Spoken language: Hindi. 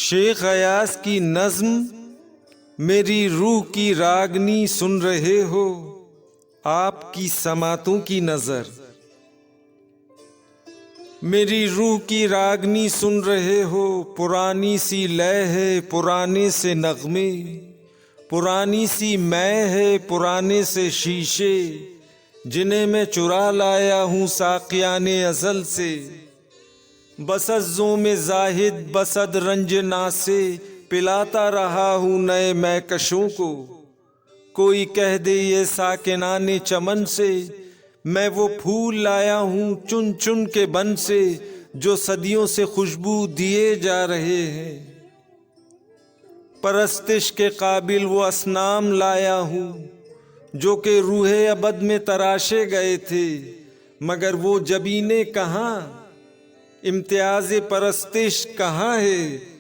शेख अयास की नज्म मेरी रूह की रागनी सुन रहे हो, आपकी समातों की नजर। मेरी रूह की रागनी सुन रहे हो, पुरानी सी लय है पुराने से नगमे, पुरानी सी मैं है पुराने से शीशे, जिन्हें मैं चुरा लाया हूँ साक़ियाने अज़ल से। बसज़ों में जाहिद बसद रंज नासे, पिलाता रहा हूँ नए मैकशों को। कोई कह दे ये साकिनाने चमन से, मैं वो फूल लाया हूँ चुन चुन के बन से, जो सदियों से खुशबू दिए जा रहे हैं। परस्तिश के काबिल वो असनाम लाया हूँ, जो कि रूहे अबद में तराशे गए थे, मगर वो जबीने कहाँ, इम्तियाज़ परस्तिश कहाँ है।